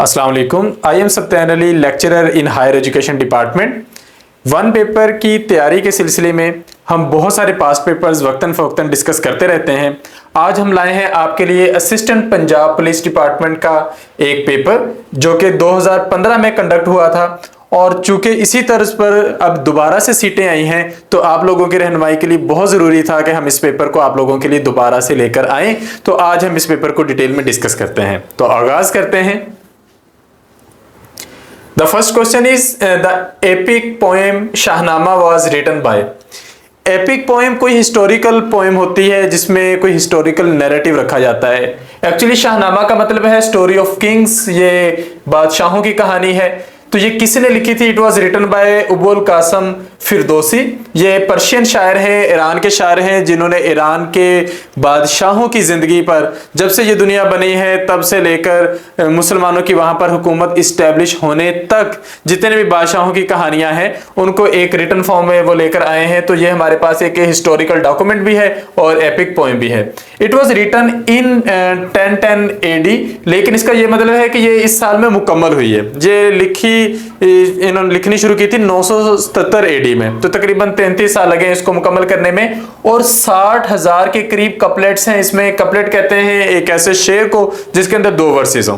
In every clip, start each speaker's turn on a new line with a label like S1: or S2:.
S1: अस्सलाम वालेकुम। I am Satyan Ali, lecturer in higher education department. One paper की तैयारी के सिलसिले में हम बहुत सारे पास्ट पेपर्स वक्तन फ़वक्तन डिस्कस करते रहते हैं। आज हम लाए हैं आपके लिए असिस्टेंट पंजाब पुलिस डिपार्टमेंट का एक पेपर जो कि 2015 में कंडक्ट हुआ था, और चूंकि इसी तर्ज पर अब दोबारा से सीटें आई हैं तो आप लोगों की रहनुमाई के लिए बहुत ज़रूरी था कि हम इस पेपर को आप लोगों के लिए दोबारा से लेकर आएँ। तो आज हम इस पेपर को डिटेल में डिस्कस करते हैं। तो आगाज़ करते हैं। The first question is the epic poem Shahnameh was written by। Epic poem कोई हिस्टोरिकल पोएम होती है जिसमें कोई हिस्टोरिकल नैरेटिव रखा जाता है। एक्चुअली शाहनामा का मतलब है स्टोरी ऑफ किंग्स, ये बादशाहों की कहानी है। तो ये किसने लिखी थी? It was written by Abul Qasim Firdausi. ये पर्शियन शायर हैं, ईरान के शायर हैं, जिन्होंने ईरान के बादशाहों की ज़िंदगी पर, जब से ये दुनिया बनी है तब से लेकर मुसलमानों की वहाँ पर हुकूमत इस्टेब्लिश होने तक जितने भी बादशाहों की कहानियाँ हैं उनको एक रिटन फॉर्म में वो लेकर आए हैं। तो ये हमारे पास एक हिस्टोरिकल डॉक्यूमेंट भी है और एपिक पोएम भी है। It was written in 1010 AD, लेकिन इसका ये मतलब है कि ये इस साल में मुकम्मल हुई है। ये इन्होंने लिखनी शुरू की थी 977 AD में, तो तकरीबन 33 साल लगे इसको मुकम्मल करने में। और 60,000 के करीब कपलेट्स हैं इसमें। कपलेट कहते हैं एक ऐसे शेर को जिसके अंदर 2 वर्सेस हो,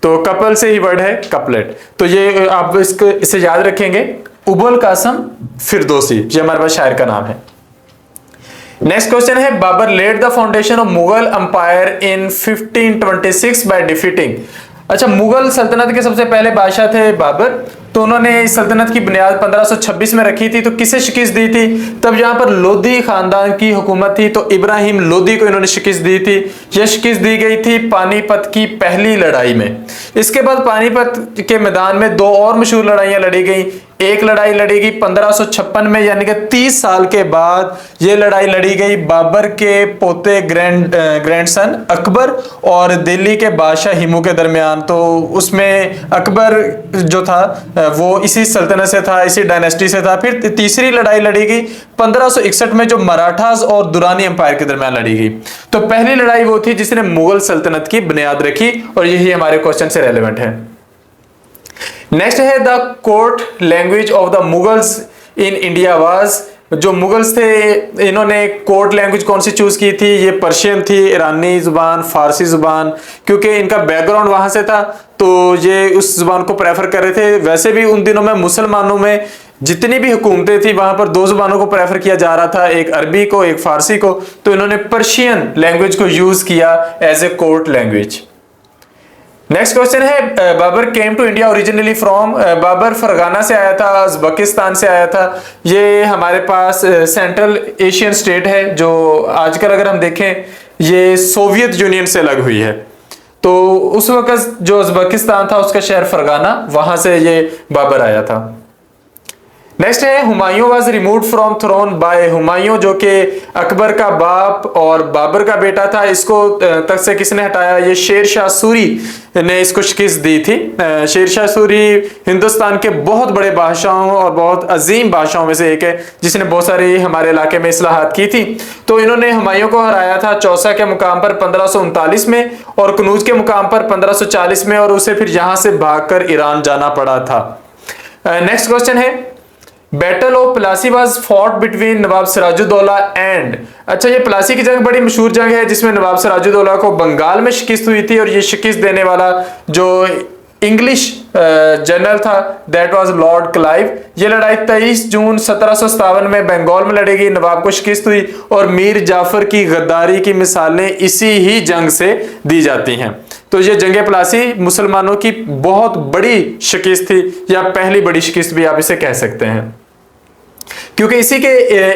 S1: तो कपल से ही वर्ड है कपलेट। तो ये आप इसे याद रखेंगे, अबुल कासिम फिरदौसी, ये हमारे पास शायर का नाम है। नेक्स्ट क्वेश्चन है, Babur laid the foundation of Mughal empire in 1526 by defeating. अच्छा, मुगल सल्तनत के सबसे पहले बादशाह थे बाबर। तो उन्होंने इस सल्तनत की बुनियाद 1526 में रखी थी। तो किसे शिकस्त दी थी? तब यहाँ पर लोधी खानदान की हुकूमत थी, तो इब्राहिम लोधी को इन्होंने शिकस्त दी थी। यह शिकस्त दी गई थी पानीपत की पहली लड़ाई में। इसके बाद पानीपत के मैदान में 2 और मशहूर लड़ाइयाँ लड़ी गई। एक लड़ाई लड़ी गई 1556 में, यानी कि 30 साल के बाद ये लड़ाई लड़ी गई बाबर के पोते ग्रैंडसन अकबर और दिल्ली के बादशाह हिमू के दरमियान। तो उसमें अकबर जो था वो इसी सल्तनत से था, इसी डायनेस्टी से था। फिर तीसरी लड़ाई लड़ी गई 1561 में, जो मराठास और दुरानी एम्पायर के दरमियान लड़ी गई। तो पहली लड़ाई वो थी जिसने मुगल सल्तनत की बुनियाद रखी, और यही हमारे क्वेश्चन से रेलेवेंट है। नेक्स्ट है, the court language of the Mughals in India was. जो मुगल्स थे इन्होंने कोर्ट लैंग्वेज कौन सी चूज की थी? ये पर्शियन थी, ईरानी जुबान, फारसी जुबान, क्योंकि इनका बैकग्राउंड वहां से था तो ये उस जुबान को प्रेफर कर रहे थे। वैसे भी उन दिनों में मुसलमानों में जितनी भी हुकूमतें थी वहां पर 2 जुबानों को प्रेफर किया जा रहा था, एक अरबी को, एक फारसी को। तो इन्होंने पर्शियन लैंग्वेज को यूज किया as a court language. Next question है, Babur came to India originally from. Babur Fergana से आया था, उज़्बेकिस्तान से आया था। ये हमारे पास सेंट्रल एशियन स्टेट है जो आजकल अगर हम देखें ये सोवियत यूनियन से अलग हुई है। तो उस वक्त जो उज़्बेकिस्तान था उसका शहर फरगाना, वहां से ये बाबर आया था। नेक्स्ट है, Humayun was removed from throne by. Humayun जो कि अकबर का बाप और बाबर का बेटा था, इसको तख्त से किसने हटाया? ये शेर शाह सूरी ने इसको शिकस्त दी थी। शेर शाह सूरी हिंदुस्तान के बहुत बड़े बादशाहों और बहुत अजीम बादशाहों में से एक है, जिसने बहुत सारे हमारे इलाके में इस्लाहात की थी। तो इन्होंने हुमायूं को हराया था चौसा के मुकाम पर 1539 में, और कनूज के मुकाम पर 1540 में, और उसे फिर यहां से भागकर ईरान जाना पड़ा था। नेक्स्ट क्वेश्चन है, battle of Plassey was fought between Nawab Sirajuddaulah and. अच्छा, ये प्लासी की जंग बड़ी मशहूर जंग है जिसमें नवाब सिराजुद्दौला को बंगाल में शिकस्त हुई थी, और ये शिकस्त देने वाला जो इंग्लिश जनरल था दैट वाज लॉर्ड क्लाइव। ये लड़ाई 23 जून 1757 में बंगाल में लड़ी गई। नवाब को शिकस्त हुई, और मीर जाफर की गद्दारी की मिसालें इसी ही जंग से दी जाती हैं। तो ये जंग प्लासी मुसलमानों की बहुत बड़ी शिकस्त थी, या पहली बड़ी शिकस्त भी आप इसे कह सकते हैं, क्योंकि इसी के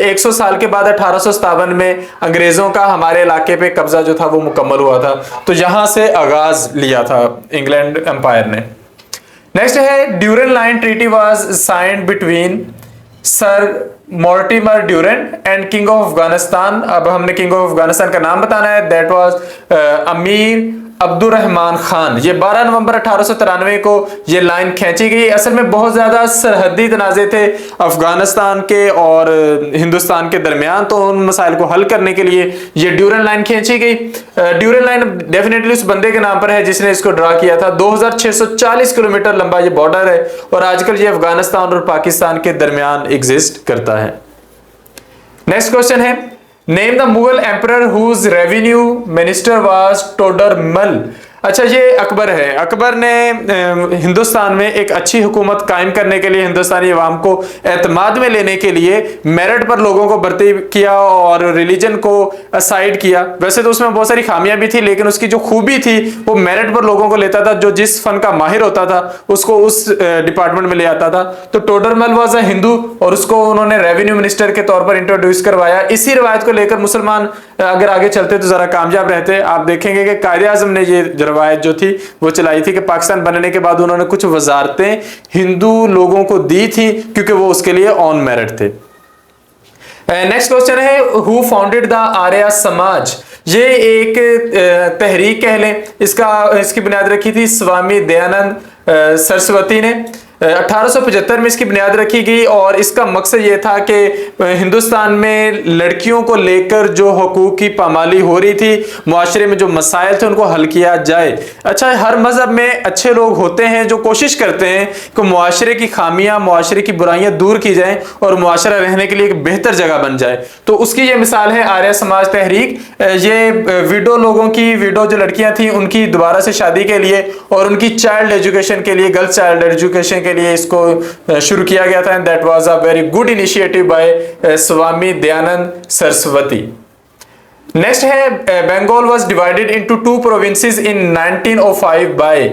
S1: 100 साल के बाद 1857 में अंग्रेजों का हमारे इलाके पे कब्जा जो था वो मुकम्मल हुआ था। तो यहां से आगाज लिया था इंग्लैंड एम्पायर ने। नेक्स्ट है, Durand line treaty was signed between sir Mortimer Durand and king of Afghanistan. अब हमने किंग ऑफ अफगानिस्तान का नाम बताना है, दैट वाज अमीर अब्दुर्रहमान खान। ये 12 नवंबर 1893 को ये लाइन खींची गई। असल में बहुत ज्यादा सरहदी तनाज़े थे अफगानिस्तान के और हिंदुस्तान के दरमियान, तो उन मसाइल को हल करने के लिए ये ड्यूरन लाइन खींची गई। ड्यूरन लाइन डेफिनेटली उस बंदे के नाम पर है जिसने इसको ड्रा किया था। 2640 किलोमीटर लंबा ये बॉर्डर है और आजकल ये अफगानिस्तान और पाकिस्तान के दरमियान एग्जिस्ट करता है। नेक्स्ट क्वेश्चन है, name the Mughal emperor whose revenue minister was Todarmal. अच्छा, ये अकबर है। अकबर ने हिंदुस्तान में एक अच्छी हुकूमत कायम करने के लिए, हिंदुस्तानी अवाम को एतमाद में लेने के लिए मेरिट पर लोगों को भर्ती किया और रिलीजन को असाइड किया। वैसे तो उसमें बहुत सारी खामियां भी थी, लेकिन उसकी जो खूबी थी वो मेरिट पर लोगों को लेता था। जो जिस फन का माहिर होता था उसको उस डिपार्टमेंट में ले आता था। तो टोडरमल वाज अ हिंदू और उसको उन्होंने रेवेन्यू मिनिस्टर के तौर पर इंट्रोड्यूस करवाया। इसी रिवायत को लेकर मुसलमान अगर आगे चलते तो जरा कामयाब रहते। आप देखेंगे कि कायदे आजम ने ये रवायत जो थी वो चलाई थी कि पाकिस्तान बनने के बाद उन्होंने कुछ वजारतें हिंदू लोगों को दी थी क्योंकि वो उसके लिए ऑन मेरिट थे। नेक्स्ट क्वेश्चन है, who founded the Arya Samaj. ये एक तहरीक कह लें, इसकी बुनियाद रखी थी स्वामी दयानंद सरस्वती ने। 1875 में इसकी बुनियाद रखी गई और इसका मकसद ये था कि हिंदुस्तान में लड़कियों को लेकर जो हुकूक की पामाली हो रही थी, मुआशरे में जो मसाइल थे उनको हल किया जाए। अच्छा, हर मजहब में अच्छे लोग होते हैं जो कोशिश करते हैं कि मुआशरे की खामियां, मुआशरे की बुराइयां दूर की जाएं और मुआशरा रहने के लिए एक बेहतर जगह बन जाए। तो उसकी ये मिसाल है आर्य समाज तहरीक। ये विडो लोगों की, विडो जो लड़कियां थी उनकी दोबारा से शादी के लिए और उनकी चाइल्ड एजुकेशन के लिए, गर्ल्स चाइल्ड एजुकेशन के लिए इसको शुरू किया गया था। And that was a very good initiative by Swami Dayanand Saraswati. Next है, Bengal was divided into 2 provinces in 1905 by.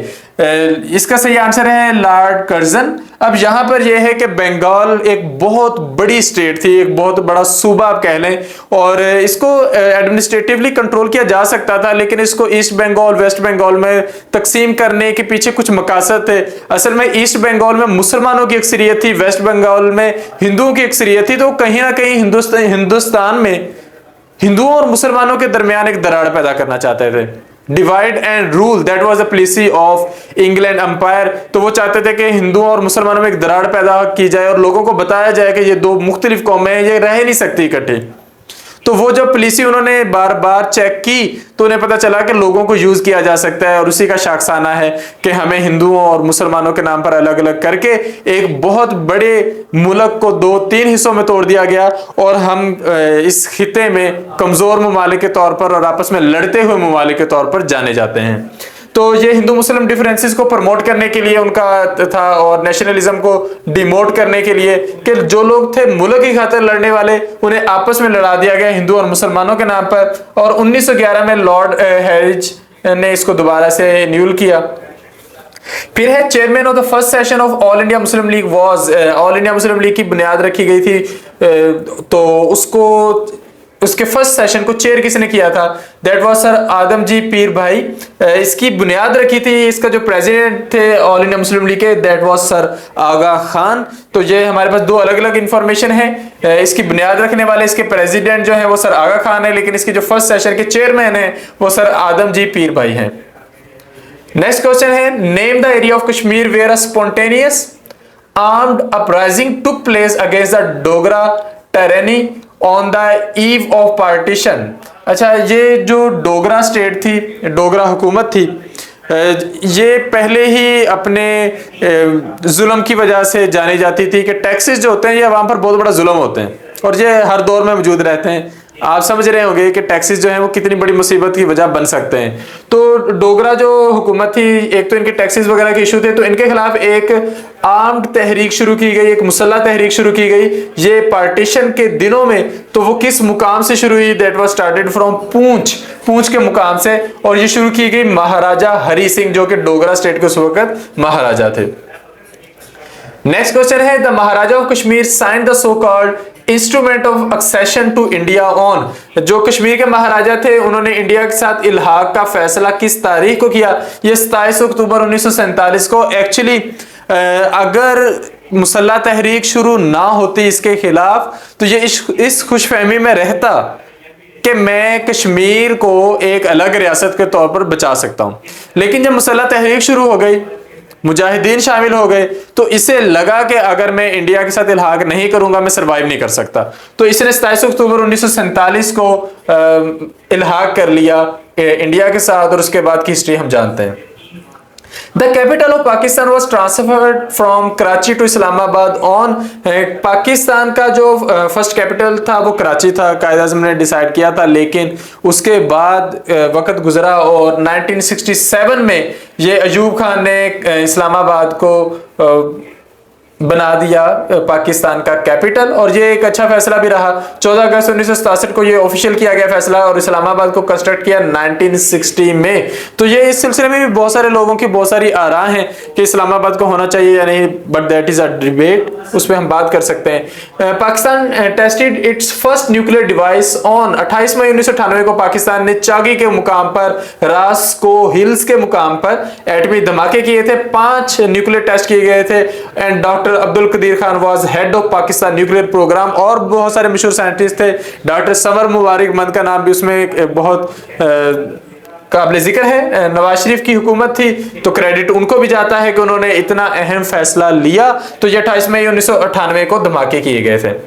S1: इसका सही आंसर है लॉर्ड कर्जन। अब यहां पर यह है कि बंगाल एक बहुत बड़ी स्टेट थी, एक बहुत बड़ा सूबा आप कह लें, और इसको एडमिनिस्ट्रेटिवली कंट्रोल किया जा सकता था, लेकिन इसको ईस्ट बंगाल, वेस्ट बंगाल में तकसीम करने के पीछे कुछ मकासद थे। असल में ईस्ट बंगाल में मुसलमानों की अक्सरियत थी, वेस्ट बंगाल में हिंदुओं की अक्सरियत थी। तो कहीं ना कहीं हिंदुस्तान में हिंदुओं और मुसलमानों के दरमियान एक दरार पैदा करना चाहते थे। Divide and rule, that was the policy of England empire. तो वो चाहते थे कि हिंदुओं और मुसलमानों में एक दरार पैदा की जाए और लोगों को बताया जाए कि ये दो मुख्तलिफ कौमें हैं, ये रह नहीं सकती इकट्ठी। तो वो जब पॉलिसी उन्होंने बार बार चेक की तो उन्हें पता चला कि लोगों को यूज किया जा सकता है, और उसी का शाखसाना है कि हमें हिंदुओं और मुसलमानों के नाम पर अलग अलग करके एक बहुत बड़े मुल्क को 2-3 हिस्सों में तोड़ दिया गया और हम इस खिते में कमजोर ममालिक के तौर पर और आपस में लड़ते हुए ममालिक के तौर पर जाने जाते हैं। तो ये हिंदू मुस्लिम डिफरेंसेस को प्रमोट करने के लिए उनका था और नेशनलिज्म को डिमोट करने के लिए कि जो लोग थे मुल्क की खातिर लड़ने वाले उन्हें आपस में लड़ा दिया गया हिंदू और मुसलमानों के नाम पर। और 1911 में लॉर्ड हैरिज ने इसको दोबारा से न्यूल किया। फिर है, chairman of the first session of all India Muslim league was. All India Muslim league की बुनियाद रखी गई थी, तो उसके फर्स्ट सेशन को चेयर किसने किया था? दैट वाज सर आदम जी पीर भाई। इसकी बुनियाद रखी थी, इसका जो प्रेसिडेंट थे ऑल इंडिया मुस्लिम लीग के, दैट वाज सर आगा खान। तो ये हमारे पास दो अलग अलग इंफॉर्मेशन है। इसकी बुनियाद रखने वाले, इसके प्रेसिडेंट जो है वो सर आगा खान है, लेकिन इसके जो फर्स्ट सेशन के चेयरमैन है वो सर आदम जी पीर भाई हैं। नेक्स्ट क्वेश्चन है, name the area of Kashmir where a spontaneous armed uprising took place against the Dogra tyranny on the eve of partition. अच्छा, ये जो डोगरा स्टेट थी, डोगरा हुकूमत थी, ये पहले ही अपने जुल्म की वजह से जानी जाती थी कि टैक्सेस जो होते हैं ये अवाम पर बहुत बड़ा जुल्म होते हैं और ये हर दौर में मौजूद रहते हैं। आप समझ रहे होंगे कि टैक्सेस जो हैं वो कितनी बड़ी मुसीबत की वजह बन सकते हैं। तो डोगरा जो हुकूमत थी, एक तो इनके टैक्सेस वगैरह के इशू थे, तो इनके खिलाफ एक आर्म्ड तहरीक शुरू की गई, एक मुसल्ला तहरीक शुरू की गई। ये पार्टीशन के दिनों में, तो वो किस मुकाम से शुरू हुई? दैट वाज स्टार्टेड फ्रॉम पूंछ के मुकाम से, और ये शुरू की गई महाराजा हरि सिंह जो कि डोगरा स्टेट के उस वक्त महाराजा थे। नेक्स्ट क्वेश्चन है, the Maharaja of Kashmir signed the so called instrument of accession to India on. जो कश्मीर के महाराजा थे उन्होंने इंडिया के साथ इल्हाक का फैसला किस तारीख को किया? ये 27 अक्टूबर 1947 को। एक्चुअली अगर मुसल्ला तहरीक शुरू ना होती इसके खिलाफ तो ये इस खुशफहमी में रहता कि मैं कश्मीर को एक अलग रियासत के तौर पर बचा सकता हूं। लेकिन जब मुसल्लह तहरीक शुरू हो गई, मुजाहिदीन शामिल हो गए, तो इसे लगा कि अगर मैं इंडिया के साथ इल्हाक नहीं करूंगा मैं सरवाइव नहीं कर सकता। तो इसने 27 अक्टूबर 1947 को इल्हाक कर लिया इंडिया के साथ, और उसके बाद की हिस्ट्री हम जानते हैं। The capital of Pakistan was transferred from Karachi to Islamabad on Pakistan का जो फर्स्ट कैपिटल था वो कराची था, कायद-ए-आज़म ने डिसाइड किया था, लेकिन उसके बाद वक्त गुजरा और 1967 में ये अयूब खान ने इस्लामाबाद को बना दिया पाकिस्तान का कैपिटल, और ये एक अच्छा फैसला भी रहा। 14 अगस्त 1967 को ये ऑफिशियल किया गया फैसला, और इस्लामाबाद को कंस्ट्रक्ट किया 1960 में। तो ये इस सिलसिले में भी बहुत सारे लोगों की बहुत सारी आरा हैं कि इस्लामाबाद को होना चाहिए या नहीं, but that is a debate, उस पर हम बात कर सकते हैं। Pakistan tested it's first nuclear device on 28 मई 1998 को पाकिस्तान ने चागी के मुकाम पर, रास्को हिल्स के मुकाम पर एटमी धमाके किए थे। 5 न्यूक्लियर टेस्ट किए गए थे, and doctor Abdul Qadeer Khan was head of Pakistan nuclear program, और बहुत सारे मशहूर साइंटिस्ट थे। डॉक्टर समर मुबारक मंद का नाम भी उसमें बहुत काबिल जिक्र है। नवाज शरीफ की हुकूमत थी, तो क्रेडिट उनको भी जाता है कि उन्होंने इतना अहम फैसला लिया। तो ये 28 मई 1998 को धमाके किए गए थे।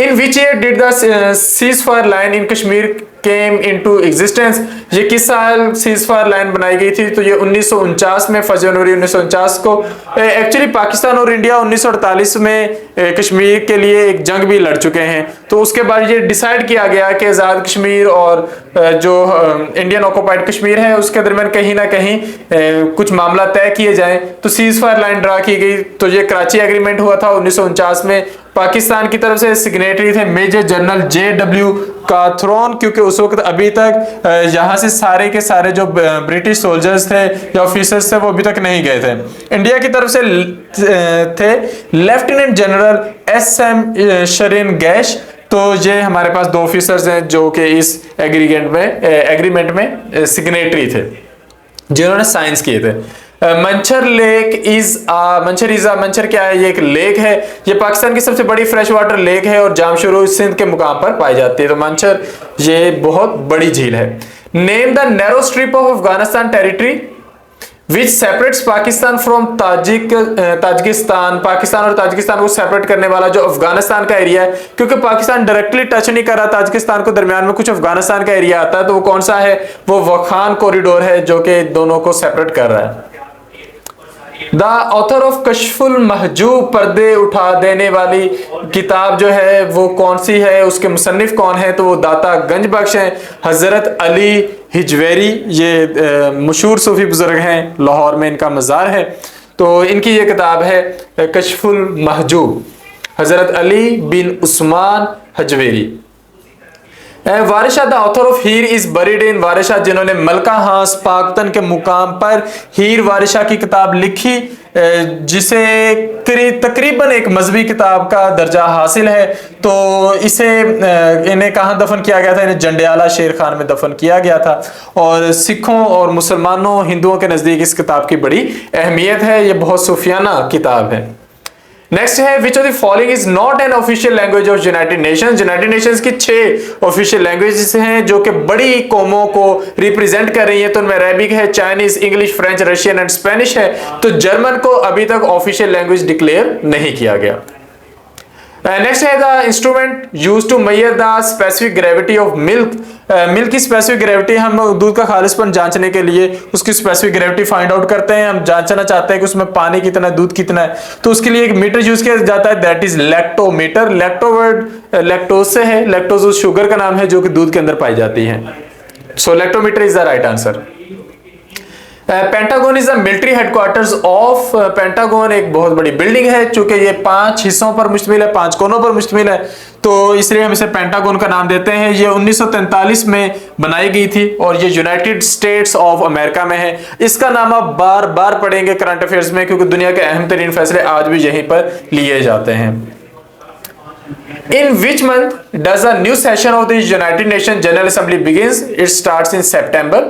S1: In which year did the ceasefire line in Kashmir came into existence? ये किस साल ceasefire line बनाई गई थी? तो ये 1949 में, 1 जनवरी 1949 को। एक्चुअली पाकिस्तान और इंडिया 1948 में कश्मीर के लिए एक जंग भी लड़ चुके हैं, तो उसके बाद ये डिसाइड किया गया कि आज़ाद कश्मीर और जो इंडियन ऑक्युपाइड कश्मीर है उसके दरमियान कहीं ना कहीं कुछ मामला तय किए जाएं। तो सीजफायर लाइन ड्रा की गई। तो ये कराची एग्रीमेंट हुआ था 1949 में। पाकिस्तान की तरफ से सिग्नेटरी थे मेजर जनरल JW काथरोन, क्योंकि उस वक्त अभी तक यहाँ से सारे के सारे जो ब्रिटिश सोल्जर्स थे या ऑफिसर्स थे वो अभी तक नहीं गए थे। इंडिया की तरफ से थे lieutenant general SM Shareen gas. तो ये हमारे पास 2 ऑफिसर्स हैं जो कि इस एग्रीमेंट में सिग्नेटरी थे, जिन्होंने साइंस किए थे। मंचर लेक मंचर क्या है? ये एक लेक है, ये पाकिस्तान की सबसे बड़ी फ्रेश वाटर लेक है और जामशुरू सिंध के मुकाम पर पाई जाती है। तो मंचर ये बहुत बड़ी झील है। Name the narrow strip of Afghanistan territory which separates Pakistan from Tajikistan. Pakistan और ताजिकिस्तान को सेपरेट करने वाला जो अफगानिस्तान का एरिया है, क्योंकि पाकिस्तान डायरेक्टली टच नहीं कर रहा ताजिकिस्तान को, दरमियान में कुछ अफगानिस्तान का एरिया आता है, तो वो कौन सा है? वो वखान कॉरिडोर है जो कि दोनों को सेपरेट कर रहा है। The author of Kashful Mahjub, पर्दे उठा देने वाली किताब जो है वो कौन सी है? उसके मुसन्निफ कौन है? तो वो दाता गंज बख्श हैं, हजरत अली हिजवेरी। ये मशहूर सूफी बुजुर्ग हैं, लाहौर में इनका मज़ार है। तो इनकी ये किताब है Kashful Mahjub, Hazrat Ali bin Usman Hujwiri. Waris Shah the author of Heer is buried in Waris Shah, जिन्होंने मलका हांस पाकतन के मुकाम पर हीर वारिशा की किताब लिखी, जिसे तकरीबन एक मजहबी किताब का दर्जा हासिल है। तो इसे इन्हें कहाँ दफन किया गया था? इन्हें जंडियाला शेर खान में दफन किया गया था। और सिखों और मुसलमानों, हिंदुओं के नज़दीक इस किताब की बड़ी अहमियत है। ये बहुत सूफियाना किताब है। नेक्स्ट है which of the following is not an official language of United Nations. United Nations की 6 ऑफिशियल लैंग्वेजेस हैं जो कि बड़ी कौमों को रिप्रेजेंट कर रही है। तो उनमें अरेबिक है, Chinese, English, French, Russian and Spanish है। तो जर्मन को अभी तक ऑफिशियल लैंग्वेज डिक्लेयर नहीं किया गया। नेक्स्ट है the instrument used to measure the specific gravity of milk. Milk की स्पेसिफिक ग्रेविटी, हम दूध का खालिसपन जांचने के लिए उसकी स्पेसिफिक ग्रेविटी फाइंड आउट करते हैं। हम जांचना चाहते हैं कि उसमें पानी कितना है, दूध कितना है, तो उसके लिए एक मीटर यूज किया जाता है, that is lactometer. Lacto word lactose से है, लैक्टोज उस शुगर का नाम है जो कि दूध के अंदर पाई जाती है। So lactometer is the right answer. Pentagon is the military headquarters of. Pentagon एक बहुत बड़ी बिल्डिंग है, चूंकि ये 5 हिस्सों पर मुश्तमिल है, 5 कोनों पर मुश्तमिल है, तो इसलिए हम इसे पेंटागन का नाम देते हैं। ये 1943 में बनाई गई थी और ये यूनाइटेड स्टेट्स ऑफ अमेरिका में है। इसका नाम आप बार बार पढ़ेंगे करंट अफेयर्स में, क्योंकि दुनिया के अहम तरीन फैसले आज भी यहीं पर लिए जाते हैं। In which month does a new session of the United Nations General Assembly begins? It starts in September.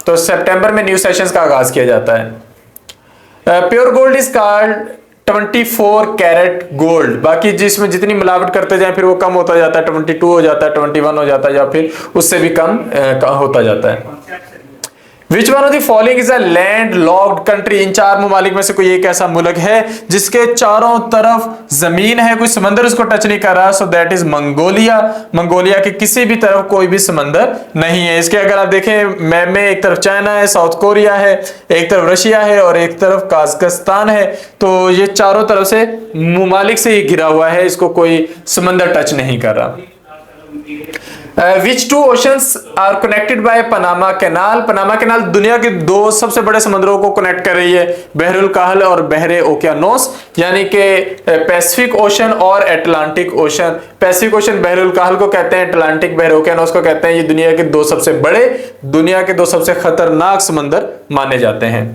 S1: तो सितंबर में न्यू सेशंस का आगाज किया जाता है। Pure gold is called 24 carat gold. बाकी जिसमें जितनी मिलावट करते जाए फिर वो कम होता जाता है, 22 हो जाता है, 21 हो जाता है, या फिर उससे भी कम होता जाता है। Which one of the following is a landlocked country? इन चार ममालिक में से कोई एक ऐसा मुल्क है जिसके चारों तरफ जमीन है, कोई समंदर उसको टच नहीं कर रहा। So that is Mongolia. Mongolia के किसी भी तरफ कोई भी समंदर नहीं है। इसके अगर आप देखें मैप में, एक तरफ चाइना है, साउथ कोरिया है, एक तरफ रशिया है और एक तरफ काजाकिस्तान है। तो ये चारों तरफ से ममालिक से ही घिरा हुआ है, इसको कोई समंदर टच नहीं कर रहा। Which two oceans are connected by Panama canal? Panama canal दुनिया के दो सबसे बड़े समुद्रों को कनेक्ट कर रही है, बहरुल काहल और बहरे ओकियानोस, यानी कि पैसिफिक ओशन और अटलांटिक ओशन। पैसिफिक ओशन बहरुल काहल को कहते हैं, अटलांटिक बहरे ओकियानोस को कहते हैं। ये दुनिया के दो सबसे बड़े, दुनिया के दो सबसे खतरनाक समंदर माने जाते हैं।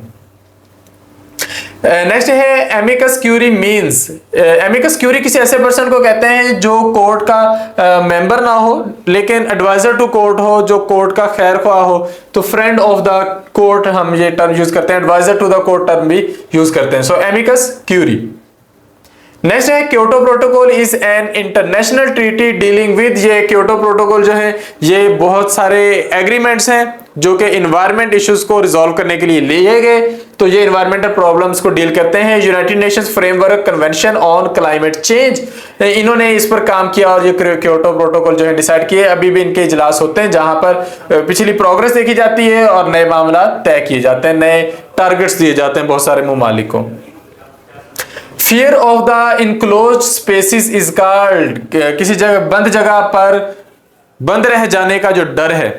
S1: नेक्स्ट है amicus curiae means. Amicus curiae किसी ऐसे पर्सन को कहते हैं जो कोर्ट का मेंबर ना हो लेकिन एडवाइजर टू कोर्ट हो, जो कोर्ट का खैर ख्वाह हो। तो फ्रेंड ऑफ द कोर्ट हम ये टर्म यूज करते हैं, adviser to the court term भी यूज करते हैं। So amicus curiae. नेक्स्ट है Kyoto protocol is an international treaty dealing with. ये क्योटो प्रोटोकॉल जो है ये बहुत सारे एग्रीमेंट्स हैं जो कि इन्वायरमेंट इश्यूज को रिजॉल्व करने के लिए लिए गए। तो ये इन्वायरमेंटल प्रॉब्लम्स को डील करते हैं। United Nations framework convention on climate change, इन्होंने इस पर काम किया और ये क्योटो प्रोटोकॉल जो है डिसाइड किए। अभी भी इनके इजलास होते हैं जहां पर पिछली प्रोग्रेस देखी जाती है और नए मामला तय किए जाते हैं, नए टारगेट्स दिए जाते हैं बहुत सारे ममालिक को। Fear of the enclosed species is called. किसी बंद जगह पर बंद रह जाने का जो डर है,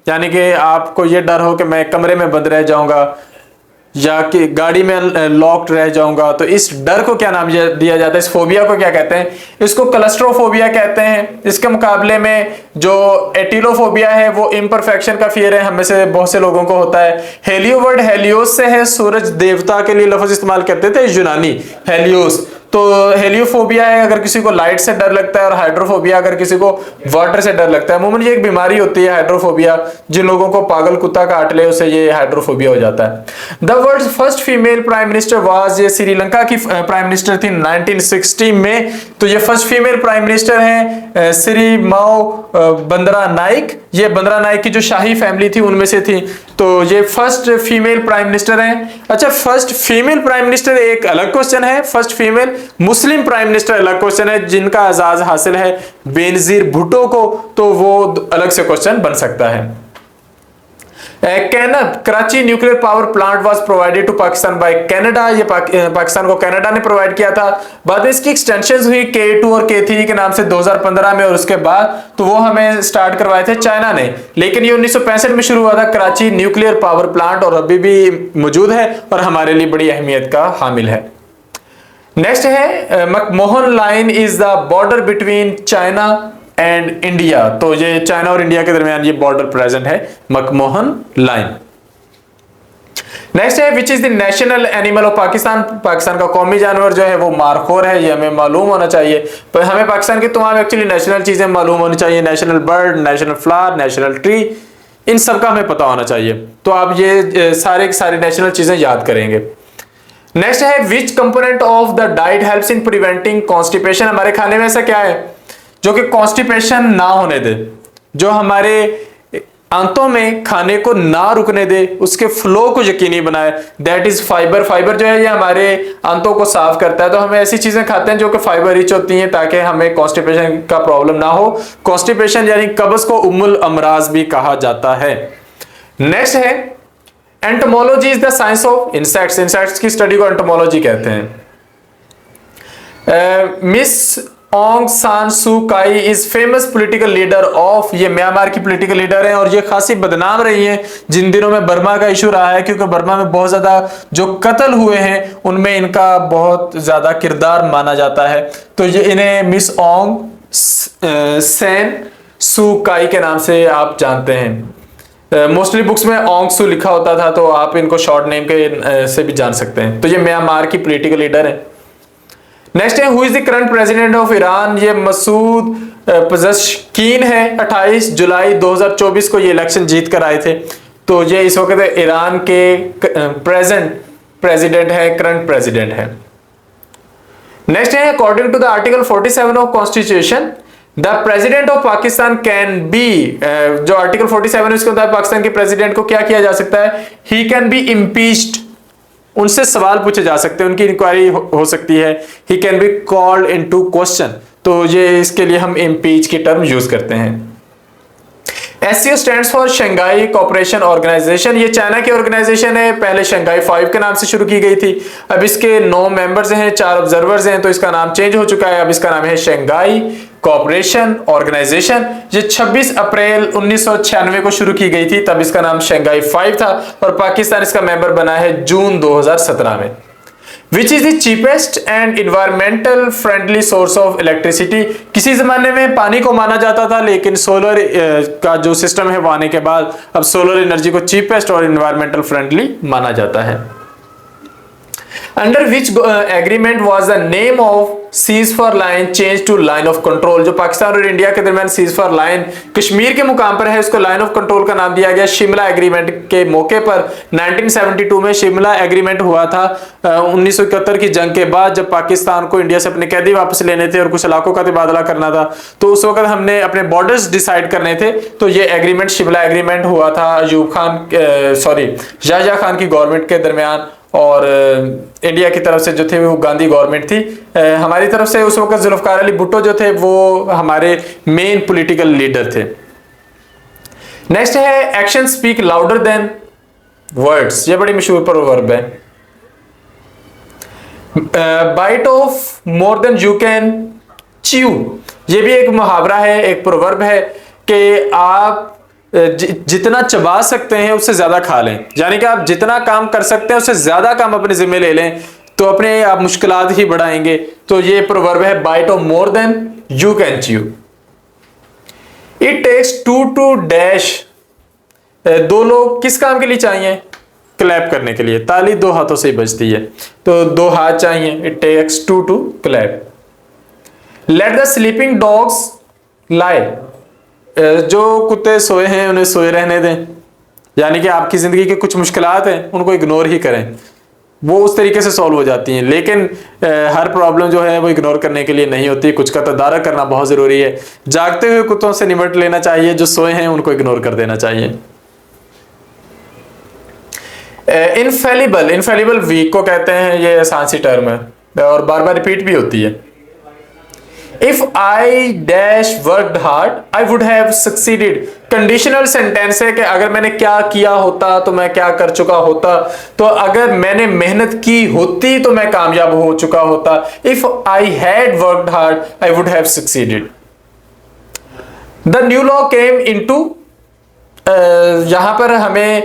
S1: यानी कि आपको ये डर हो कि मैं कमरे में बंद रह जाऊंगा या कि गाड़ी में लॉक्ड रह जाऊंगा, तो इस डर को क्या नाम दिया जाता है? इस फोबिया को क्या कहते हैं? इसको क्लस्ट्रोफोबिया कहते हैं। इसके मुकाबले में जो एटिलोफोबिया है वो इम्परफेक्शन का फियर है, हमें से बहुत से लोगों को होता है। हेलियो वर्ड हेलियोस से है, सूरज देवता के लिए लफ्ज इस्तेमाल करते थे यूनानी, हेलियोस। तो हेलियोफोबिया है अगर किसी को लाइट से डर लगता है, और हाइड्रोफोबिया अगर किसी को वाटर से डर लगता है। अमूमन ये एक बीमारी होती है हाइड्रोफोबिया, जिन लोगों को पागल कुत्ता काट ले उसे ये हाइड्रोफोबिया हो जाता है। The world's first female prime minister was, ये श्रीलंका की प्राइम मिनिस्टर थी 1960 में। तो ये फर्स्ट फीमेल प्राइम मिनिस्टर हैं श्री माओ बंदरा नाइक। ये बंदरा नाइक की जो शाही फैमिली थी उनमें से थी, तो ये फर्स्ट फीमेल प्राइम मिनिस्टर हैं। अच्छा, फर्स्ट फीमेल प्राइम मिनिस्टर एक अलग क्वेश्चन है, फर्स्ट फीमेल मुस्लिम प्राइम मिनिस्टर अलग क्वेश्चन है। जिनका एजाज हासिल है बेनजीर भुट्टो को, तो वो अलग से क्वेश्चन बन सकता है। Karachi nuclear power plant was provided to Pakistan by Canada. ये पाकिस्तान को कनाडा ने प्रोवाइड किया था। बाद में इसकी एक्सटेंशन हुई K2 और K3 के नाम से 2015 में, और उसके बाद तो वो हमें स्टार्ट करवाए थे चाइना ने। लेकिन ये 1965 में शुरू हुआ था कराची न्यूक्लियर पावर प्लांट, और अभी भी मौजूद है और हमारे लिए बड़ी अहमियत का हामिल है। नेक्स्ट है McMahon line is the border between China and India. तो ये चाइना और इंडिया के दरमियान ये बॉर्डर प्रेजेंट है, मैकमोहन लाइन। नेक्स्ट है which is the national animal of Pakistan. Pakistan का कौमी जानवर जो है वो मारखोर है, ये हमें मालूम होना चाहिए। पर हमें पाकिस्तान की तमाम एक्चुअली नेशनल चीजें मालूम होनी चाहिए, national bird, national flower, national tree, इन सब का हमें पता होना चाहिए। तो आप ये सारे की सारी नेशनल चीजें याद करेंगे। नेक्स्ट है विच component of the diet helps in preventing constipation. हमारे खाने में ऐसा क्या है जो कि कॉन्स्टिपेशन ना होने दे, जो हमारे आंतों में खाने को ना रुकने दे, उसके फ्लो को यकीनी बनाए? That is fibre. फाइबर जो है ये हमारे आंतों को साफ करता है। तो हमें ऐसी चीजें खाते हैं जो कि फाइबर रिच होती हैं ताकि हमें कॉन्स्टिपेशन का प्रॉब्लम ना हो। कॉन्स्टिपेशन यानी कब्ज को उम्मुल अमराज भी कहा जाता है। नेक्स्ट है entomology is the science of insects. Insects की स्टडी को एंटोमोलॉजी कहते हैं। मिस ऑन्ग सान सू काई is famous political leader of, ये म्यांमार की पॉलिटिकल लीडर हैं और ये खासी बदनाम रही हैं जिन दिनों में बर्मा का इशू रहा है, क्योंकि बर्मा में बहुत ज्यादा जो कत्ल हुए हैं उनमें इनका बहुत ज्यादा किरदार माना जाता है। तो ये इन्हें मिस ऑन्ग सैन सू काई के नाम से आप जानते हैं। मोस्टली बुक्स में ऑन्ग सू लिखा होता था, तो आप इनको शॉर्ट नेम के से भी जान सकते हैं। तो ये म्यांमार की पॉलिटिकल लीडर है। नेक्स्ट है who is the current president of Iran. ये मसूद पज़ेश्किन है। 28 जुलाई 2024 को ये इलेक्शन जीत कर आए थे। तो ये इस वक्त ईरान के प्रेजेंट प्रेसिडेंट है, करंट प्रेसिडेंट है। नेक्स्ट है according to the article 47 of constitution the president of Pakistan can be, जो आर्टिकल 47 है उसके मुताबिक पाकिस्तान के प्रेसिडेंट को क्या किया जा सकता है, ही कैन बी इम्पीच्ड, उनसे सवाल पूछे जा सकते हैं, उनकी इंक्वायरी हो सकती है, he can be called into question, तो ये इसके लिए हम इम्पीच की टर्म यूज करते हैं। SCO stands for Shanghai cooperation organisation, ये चाइना की ऑर्गेनाइजेशन है, पहले शंघाई 5 के नाम से शुरू की गई थी, अब इसके 9 मेंबर्स हैं, 4 ऑब्जर्वर्स हैं, तो इसका नाम चेंज हो चुका है, अब इसका नाम है शंघाई कोऑपरेशन ऑर्गेनाइजेशन। ये 26 अप्रैल 1996 को शुरू की गई थी, तब इसका नाम शंघाई 5 था, और पाकिस्तान इसका मेंबर बना है जून 2017 में। Which is the cheapest and environmental friendly source of electricity, किसी जमाने में पानी को माना जाता था, लेकिन सोलर का जो सिस्टम है वो आने के बाद अब सोलर एनर्जी को चीपेस्ट और इन्वायरमेंटल फ्रेंडली माना जाता है। Under which agreement was the name of ceasefire line change to line of control, जो पाकिस्तान और इंडिया के दरमियान सीज फॉर लाइन कश्मीर के मुकाम पर है, उसको लाइन ऑफ कंट्रोल का नाम दिया गया शिमला एग्रीमेंट के मौके पर। 1972 में शिमला एग्रीमेंट हुआ था, 1971 की जंग के बाद, जब पाकिस्तान को इंडिया से अपने कैदी वापस लेने थे और कुछ इलाकों का तबादला करना था, तो उस वक्त हमने अपने बॉर्डर्स डिसाइड करने थे, तो ये एग्रीमेंट शिमला एग्रीमेंट हुआ था अयूब खान शाहजहां खान की गवर्नमेंट के दरमियान, और इंडिया की तरफ से जो थे वो गांधी गवर्नमेंट थी, हमारी तरफ से उस वक्त जुल्फकार अली भुट्टो जो थे वो हमारे मेन पॉलिटिकल लीडर थे। नेक्स्ट है action speak louder than words, ये बड़ी मशहूर प्रोवर्ब है। Bite off more than you can chew, ये भी एक मुहावरा है, एक प्रोवर्ब है कि आप जितना चबा सकते हैं उससे ज्यादा खा लें, यानी कि आप जितना काम कर सकते हैं उससे ज्यादा काम अपने जिम्मे ले लें, तो अपने आप मुश्किलात ही बढ़ाएंगे। तो ये प्रोवर्ब है bite off more than you can chew. It takes 2 to dash, 2 लोग किस काम के लिए चाहिए, क्लैप करने के लिए, ताली 2 हाथों से ही बजती है, तो 2 हाथ चाहिए। It takes 2 to clap. Let the sleeping dogs lie, जो कुत्ते सोए हैं उन्हें सोए रहने दें, यानी कि आपकी जिंदगी की कुछ मुश्किलात हैं उनको इग्नोर ही करें, वो उस तरीके से सॉल्व हो जाती हैं, लेकिन हर प्रॉब्लम जो है वो इग्नोर करने के लिए नहीं होती, कुछ का तदारक करना बहुत जरूरी है। जागते हुए कुत्तों से निपट लेना चाहिए, जो सोए हैं उनको इग्नोर कर देना चाहिए। इनफेलिबल वीक को कहते हैं, ये आसान सी टर्म है और बार बार रिपीट भी होती है। If I dash worked hard, I would have succeeded. Conditional sentence है कि अगर मैंने क्या किया होता तो मैं क्या कर चुका होता, तो अगर मैंने मेहनत की होती तो मैं कामयाब हो चुका होता। If I had worked hard, I would have succeeded. The new law came into, यहां पर हमें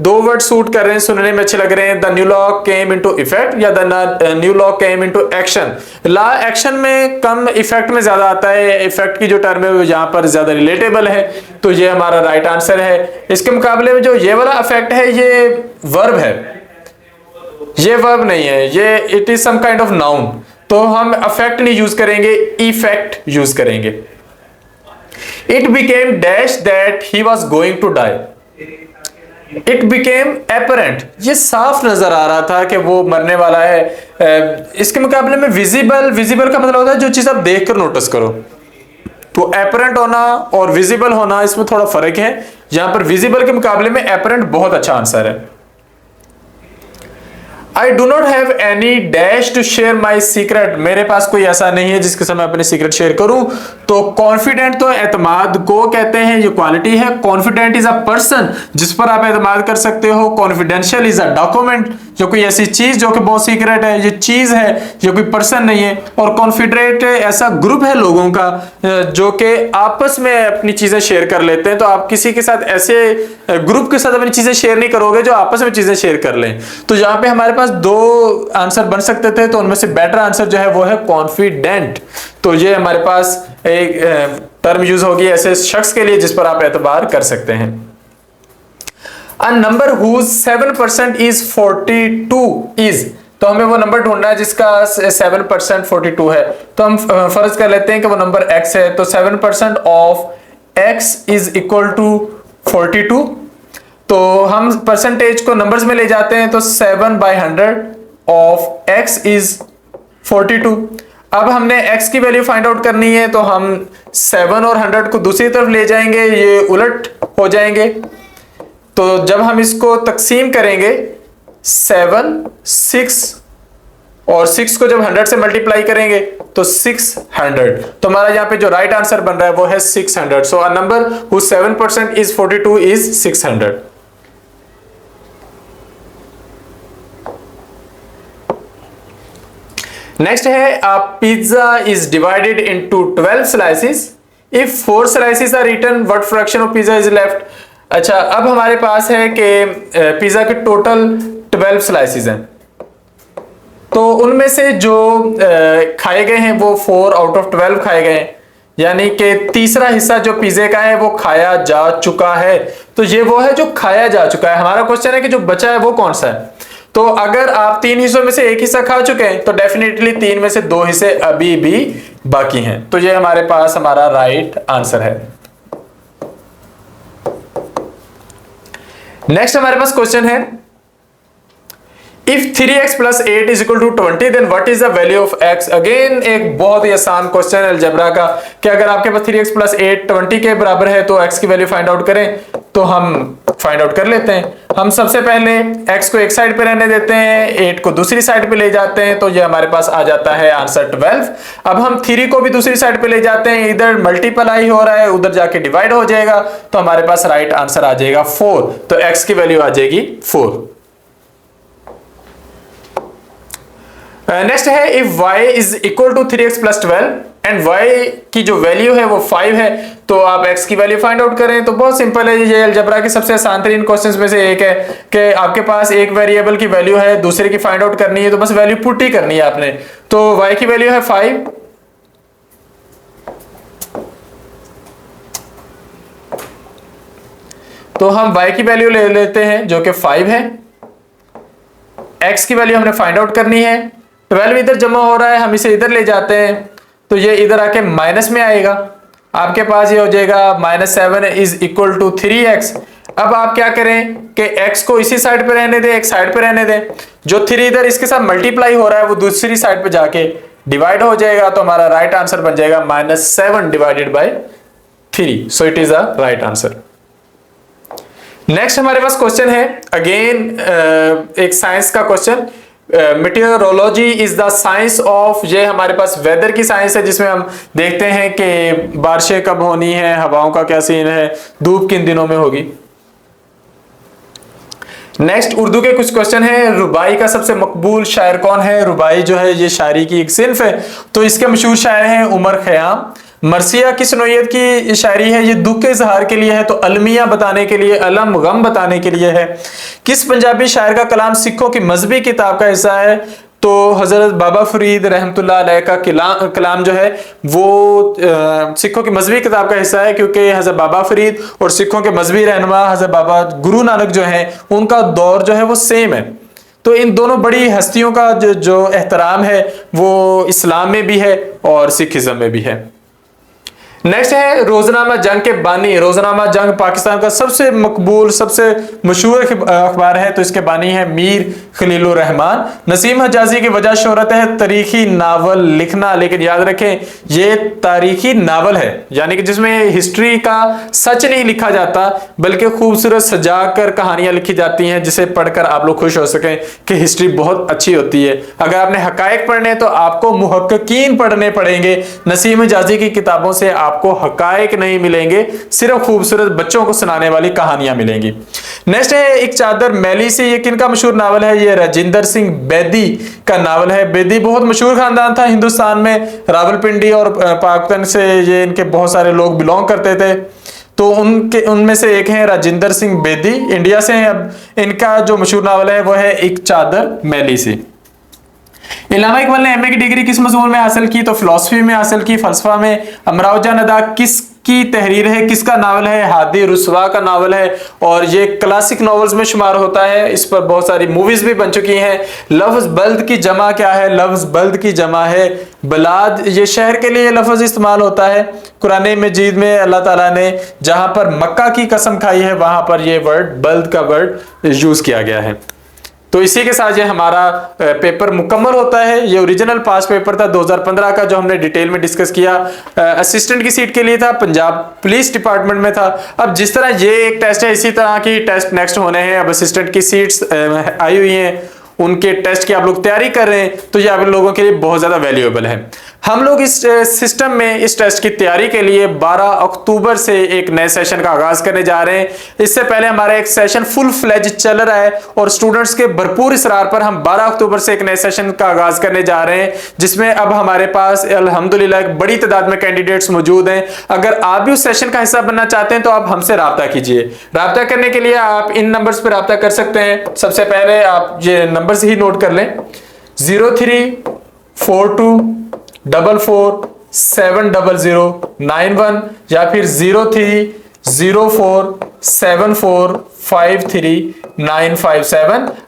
S1: 2 वर्ड सूट कर रहे हैं, सुनने में अच्छे लग रहे हैं। The new law came into effect या the new law came into action. Law action में कम, इफेक्ट में ज्यादा आता है, इफेक्ट की जो टर्म है वो यहां पर ज्यादा रिलेटेबल है, तो ये हमारा राइट आंसर है। इसके मुकाबले में जो ये वाला इफेक्ट है ये वर्ब है, ये वर्ब नहीं है, ये it is some kind of noun, तो हम इफेक्ट नहीं यूज करेंगे, इफेक्ट यूज करेंगे। It became dash that he was going to die. It became apparent, ये साफ नजर आ रहा था कि वो मरने वाला है। इसके मुकाबले में विजिबल का मतलब होता है जो चीज आप देखकर नोटिस करो, तो apparent होना और विजिबल होना इसमें थोड़ा फर्क है। यहां पर विजिबल के मुकाबले में apparent बहुत अच्छा आंसर है। I do not have any dash to share my secret, मेरे पास कोई ऐसा नहीं है जिसके साथ मैं अपने सीक्रेट शेयर करूं। तो कॉन्फिडेंट तो एतमाद को कहते हैं, ये क्वालिटी है। कॉन्फिडेंट इज अ पर्सन जिस पर आप एतमाद कर सकते हो। कॉन्फिडेंशियल इज अ डॉक्यूमेंट, जो कोई ऐसी चीज जो कि बहुत सीक्रेट है, ये चीज है, ये कोई पर्सन नहीं है। और कॉन्फिडेंट ऐसा ग्रुप है लोगों का जो कि आपस में अपनी चीजें शेयर कर लेते हैं, तो आप किसी के साथ ऐसे ग्रुप के साथ अपनी चीजें शेयर नहीं करोगे जो आपस में चीजें शेयर कर लें। तो यहाँ पे हमारे पास 2 आंसर बन सकते थे, तो उनमें से बेटर आंसर जो है वो है कॉन्फिडेंट। तो ये हमारे पास एक टर्म यूज होगी ऐसे शख्स के लिए जिस पर आप एतबार कर सकते हैं। A number whose 7% is 42 is, तो हमें वो नंबर ढूंढना है जिसका 7% 42 है। तो हम फर्ज कर लेते हैं कि वो नंबर x है, तो 7% of x is equal to 42। तो हम परसेंटेज को नंबर्स में ले जाते हैं, तो 7/100 ऑफ x इज 42। अब हमने x की वैल्यू फाइंड आउट करनी है, तो हम 7 और 100 को दूसरी तरफ ले जाएंगे, ये उलट हो जाएंगे। तो जब हम इसको तकसीम करेंगे 7, 6 और 6 को जब 100 से मल्टीप्लाई करेंगे तो 600। तो हमारा यहाँ पे जो राइट आंसर बन रहा है वो है 600। So a number whose 7% is 42 is 600। Next है pizza is divided into 12 slices. If 4 slices are eaten what fraction of pizza is left. अच्छा, अब हमारे पास है कि पिज्जा के टोटल 12 स्लाइसेस हैं, तो उनमें से जो खाए गए हैं वो 4 आउट ऑफ 12 खाए गए हैं, यानी कि तीसरा हिस्सा जो पिज्जे का है वो खाया जा चुका है। तो ये वो है जो खाया जा चुका है। हमारा क्वेश्चन है कि जो बचा है वो कौन सा है। तो अगर आप 3 हिस्सों में से एक हिस्सा खा चुके हैं तो डेफिनेटली 3 में से 2 हिस्से अभी भी बाकी हैं। तो ये हमारे पास हमारा राइट आंसर है। नेक्स्ट हमारे पास क्वेश्चन है, if 3x plus 8 is equal to 20 then what is the value of x। Again एक बहुत ही आसान क्वेश्चन है अलजेब्रा का कि अगर आपके पास 3x plus 8 20 के बराबर है तो x की वैल्यू फाइंड आउट करें। तो हम फाइंड आउट कर लेते हैं। हम सबसे पहले x को एक साइड पे रहने देते हैं, 8 को दूसरी साइड पे ले जाते हैं, तो ये हमारे पास आ जाता है आंसर 12। अब हम 3 को भी दूसरी साइड पे ले जाते हैं, इधर मल्टीप्लाई हो रहा है उधर जाके डिवाइड हो जाएगा, तो हमारे पास राइट आंसर आ जाएगा 4। तो x की वैल्यू आ जाएगी 4। नेक्स्ट है, if y is equal to 3x plus 12 and y की जो वैल्यू है वो 5 है, तो आप x की वैल्यू फाइंड आउट करें। तो बहुत सिंपल है, ये अलजेब्रा के सबसे आसान तरीन क्वेश्चंस में से एक है कि आपके पास एक वेरिएबल की वैल्यू है, दूसरे की फाइंड आउट करनी है, तो बस वैल्यू पुट ही करनी है आपने। तो y की वैल्यू है 5, तो हम y की वैल्यू ले लेते हैं जो कि 5 है। x की वैल्यू हमने फाइंड आउट करनी है, 12 इधर जमा हो रहा है, हम इसे इधर ले जाते हैं, तो ये इधर आके माइनस में आएगा। आपके पास ये हो जाएगा -7 इज इक्वल टू 3x। अब आप क्या करें कि x को इसी साइड पे रहने दें, एक साइड पे रहने दें, जो 3 इधर इसके साथ मल्टीप्लाई हो रहा है वो दूसरी साइड पे जाके डिवाइड हो जाएगा, तो हमारा राइट आंसर बन जाएगा -7 divided by 3। So it is a right answer. Next हमारे पास क्वेश्चन है, अगेन एक साइंस का question. Meteorology is the science of, ये हमारे पास वेदर की साइंस है जिसमें हम देखते हैं कि बारिशें कब होनी है, हवाओं का क्या सीन है, धूप किन दिनों में होगी। नेक्स्ट उर्दू के कुछ क्वेश्चन है, रुबाई का सबसे मकबूल शायर कौन है। रुबाई जो है ये शायरी की एक सिन्फ है, तो इसके मशहूर शायर हैं उमर खयाम। मरसिया किस नोयत की शायरी है, ये दुख के इजहार के लिए है, तो अलमिया बताने के लिए, अलम गम बताने के लिए है। किस पंजाबी शायर का कलाम सिखों की मजहबी किताब का हिस्सा है, तो हजरत बाबा फरीद रहमतुल्लाह अलैह का कलाम जो है वो सिखों की मजहबी किताब का हिस्सा है, क्योंकि हजरत बाबा फरीद और सिखों के मजहबी रहनुमा हजरत बाबा गुरु नानक जो है उनका दौर जो है वो सेम है। तो इन दोनों बड़ी हस्तियों का जो एहतराम है वो इस्लाम में भी है और सिखिज्म में भी है। नेक्स्ट है, रोजनामा जंग के बानी। रोजनामा जंग पाकिस्तान का सबसे मकबूल सबसे मशहूर अखबार है, तो इसके बानी है मीर खलीलुर रहमान। नसीम हजाजी की वजह शोहरत है तारीखी नावल लिखना, लेकिन याद रखें ये तारीखी नावल है, यानी कि जिसमें हिस्ट्री का सच नहीं लिखा जाता बल्कि खूबसूरत सजा कर कहानियां लिखी जाती हैं जिसे पढ़कर आप लोग खुश हो सकें कि हिस्ट्री बहुत अच्छी होती है। अगर आपने हकायक पढ़ने तो आपको मुहक्किकीन पढ़ने पड़ेंगे। नसीम हजाजी की किताबों से आपको हकायक नहीं मिलेंगे, सिर्फ खूबसूरत बच्चों को सुनाने वाली कहानियां मिलेंगी। नेक्स्ट है, एक चादर मैली से। ये किनका मशहूर नावल है, ये राजिंदर सिंह बेदी का नावल है। बेदी बहुत मशहूर खानदान था हिंदुस्तान में, रावलपिंडी और पाकिस्तान से ये इनके बहुत सारे लोग बिलोंग करते थे, तो उनमें से एक है राजिंदर सिंह बेदी, इंडिया से हैं। अब इनका जो मशहूर नावल है वो है एक चादर मैली से। इल्लामा इकबाल ने एमए की डिग्री किस मज़मून में हासिल की, तो फिलॉसफी में हासिल की, फलसफा में। अमराउजा नदा किसकी तहरीर है, किसका नावल है, हादी रुस्वा का नावल है और ये क्लासिक नॉवेल्स में शुमार होता है। इस पर बहुत सारी मूवीज भी बन चुकी हैं। लफ्ज बल्द की जमा क्या है, लफ्ज बल्द की जमा है बलाद, ये शहर के लिए लफ्ज इस्तेमाल होता है। कुरान मजीद में अल्लाह ताला ने जहां पर मक्का की कसम खाई है वहां पर यह वर्ड बल्द का वर्ड यूज किया गया है। तो इसी के साथ ये हमारा पेपर मुकम्मल होता है। ये ओरिजिनल पास पेपर था 2015 का, जो हमने डिटेल में डिस्कस किया। असिस्टेंट की सीट के लिए था, पंजाब पुलिस डिपार्टमेंट में था। अब जिस तरह ये एक टेस्ट है, इसी तरह की टेस्ट नेक्स्ट होने हैं। अब असिस्टेंट की सीट्स आई हुई हैं, उनके टेस्ट की आप लोग तैयारी कर रहे हैं, तो ये आप लोगों के लिए बहुत ज़्यादा वैल्यूएबल है। हम लोग इस सिस्टम में इस टेस्ट की तैयारी के लिए 12 अक्टूबर से एक नए सेशन का आगाज करने जा रहे हैं। इससे पहले हमारा एक सेशन फुल फ्लेज चल रहा है और स्टूडेंट्स के भरपूर इसरार पर हम 12 अक्टूबर से एक नए सेशन का आगाज करने जा रहे हैं, जिसमें अब हमारे पास अल्हम्दुलिल्लाह एक बड़ी तादाद में कैंडिडेट्स मौजूद हैं। अगर आप भी उस सेशन का हिस्सा बनना चाहते हैं तो आप हमसे राब्ता कीजिए। राब्ता करने के लिए आप इन नंबर्स पर राब्ता कर सकते हैं। सबसे पहले आप ये नंबर्स ही नोट कर लें, 0342447091 या फिर 03047453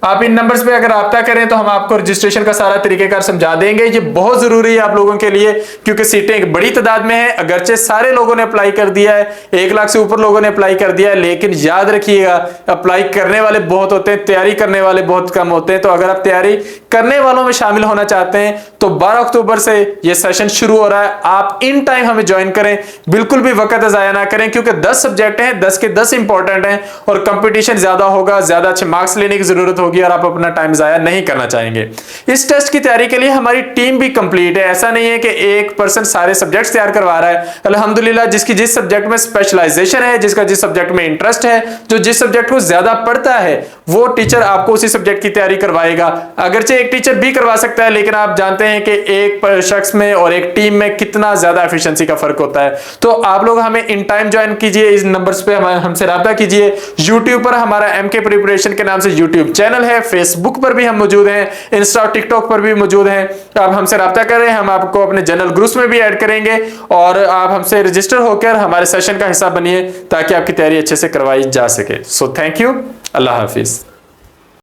S1: आप इन नंबर्स पे अगर राब्ता करें तो हम आपको रजिस्ट्रेशन का सारा तरीकेकार समझा देंगे। ये बहुत जरूरी है आप लोगों के लिए, क्योंकि सीटें एक बड़ी तादाद में है। अगरचे सारे लोगों ने अप्लाई कर दिया है, 1 लाख से ऊपर लोगों ने अप्लाई कर दिया है, लेकिन याद रखिएगा अप्लाई करने वाले बहुत होते हैं, तैयारी करने वाले बहुत कम होते हैं। तो अगर आप तैयारी करने वालों में शामिल होना चाहते हैं तो 12 अक्टूबर से ये सेशन शुरू हो रहा है। आप इन टाइम हमें ज्वाइन करें, बिल्कुल भी वक्त ज़ाया ना करें, क्योंकि 10 सब्जेक्ट हैं, 10 के 10 इंपॉर्टेंट हैं और कंपटीशन ज्यादा होगा, ज्यादा अच्छे मार्क्स लेने की जरूरत होगी और आप अपना टाइम ज़ाया नहीं करना चाहेंगे। इस टेस्ट की तैयारी के लिए हमारी टीम भी कंप्लीट है। ऐसा नहीं है कि एक पर्सन सारे सब्जेक्ट्स तैयार करवा रहा है। अल्हम्दुलिल्लाह जिसकी जिस सब्जेक्ट में स्पेशलाइजेशन है, जिसका जिस सब्जेक्ट में इंटरेस्ट है, जो जिस सब्जेक्ट को ज्यादा पढ़ता है, वो टीचर आपको उसी सब्जेक्ट की तैयारी करवाएगा। अगरचे एक टीचर भी करवा सकता है, लेकिन आप जानते हैं कि एक शख्स में और एक टीम में कितना ज्यादा एफिशिएंसी का फर्क होता है। तो आप लोग हमें इन टाइम ज्वाइन कीजिए, इस नंबर्स पे हमसे राब्ता कीजिए। यूट्यूब पर हमारा MK प्रिपरेशन के नाम से यूट्यूब चैनल है, फेसबुक पर भी हम मौजूद हैं, इंस्टा और टिकटॉक पर भी मौजूद हैं। आप हमसे राब्ता करें, हम आपको अपने जनरल ग्रुप्स में भी ऐड करेंगे और आप हमसे रजिस्टर होकर हमारे सेशन का हिस्सा बनिए ताकि आपकी तैयारी अच्छे से करवाई जा सके। So thank you, Allah Hafiz.